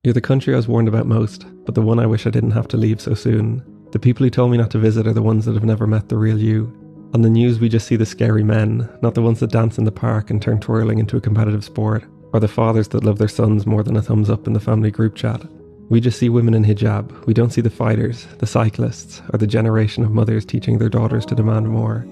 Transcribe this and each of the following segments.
You're the country I was warned about most, but the one I wish I didn't have to leave so soon. The people who told me not to visit are the ones that have never met the real you. On the news we just see the scary men, not the ones that dance in the park and turn twirling into a competitive sport, or the fathers that love their sons more than a thumbs up in the family group chat. We just see women in hijab. We don't see the fighters, the cyclists, or the generation of mothers teaching their daughters to demand more.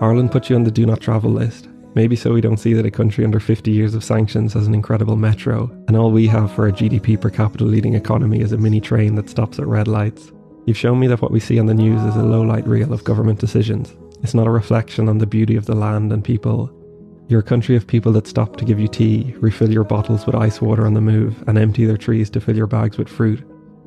Ireland put you on the do not travel list. Maybe so we don't see that a country under 50 years of sanctions has an incredible metro, and all we have for a GDP per capita leading economy is a mini train that stops at red lights. You've shown me that what we see on the news is a low-light reel of government decisions. It's not a reflection on the beauty of the land and people. You're a country of people that stop to give you tea, refill your bottles with ice water on the move, and empty their trees to fill your bags with fruit.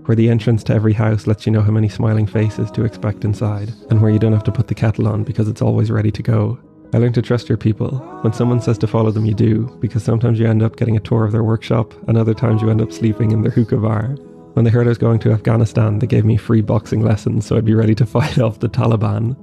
Where the entrance to every house lets you know how many smiling faces to expect inside, and where you don't have to put the kettle on because it's always ready to go. I learned to trust your people. When someone says to follow them, you do, because sometimes you end up getting a tour of their workshop, and other times you end up sleeping in their hookah bar. When they heard I was going to Afghanistan, they gave me free boxing lessons so I'd be ready to fight off the Taliban.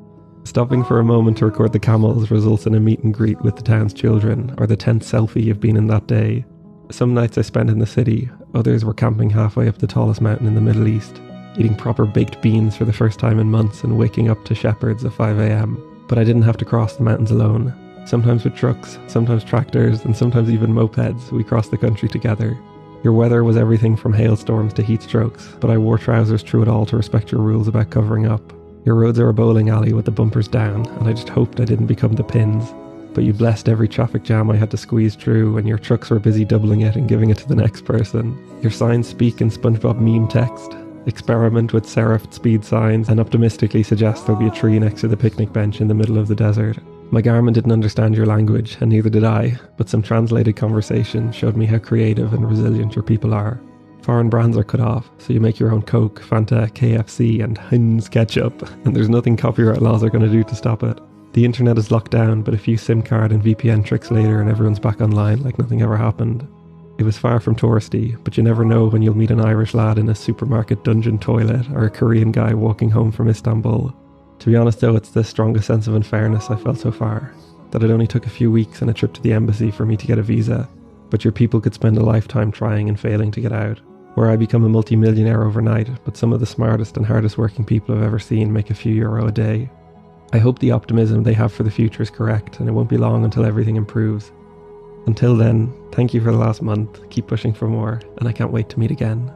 Stopping for a moment to record the camels results in a meet and greet with the town's children, or the 10th selfie you've been in that day. Some nights I spent in the city, others were camping halfway up the tallest mountain in the Middle East, eating proper baked beans for the first time in months and waking up to shepherds at 5 a.m. But I didn't have to cross the mountains alone. Sometimes with trucks, sometimes tractors, and sometimes even mopeds, we crossed the country together. Your weather was everything from hailstorms to heat strokes, but I wore trousers through it all to respect your rules about covering up. Your roads are a bowling alley with the bumpers down, and I just hoped I didn't become the pins. But you blessed every traffic jam I had to squeeze through, and your trucks were busy doubling it and giving it to the next person. Your signs speak in SpongeBob meme text. Experiment with serifed speed signs and optimistically suggest there'll be a tree next to the picnic bench in the middle of the desert. My Garmin didn't understand your language, and neither did I, but some translated conversation showed me how creative and resilient your people are. Foreign brands are cut off, so you make your own Coke, Fanta, KFC and Heinz ketchup, and there's nothing copyright laws are going to do to stop it. The internet is locked down, but a few SIM card and VPN tricks later and everyone's back online like nothing ever happened. It was far from touristy, but you never know when you'll meet an Irish lad in a supermarket dungeon toilet or a Korean guy walking home from Istanbul. To be honest though, it's the strongest sense of unfairness I felt so far, that it only took a few weeks and a trip to the embassy for me to get a visa, but your people could spend a lifetime trying and failing to get out. Where I become a multi-millionaire overnight, but some of the smartest and hardest working people I've ever seen make a few euro a day. I hope the optimism they have for the future is correct, and it won't be long until everything improves. Until then, thank you for the last month, keep pushing for more, and I can't wait to meet again.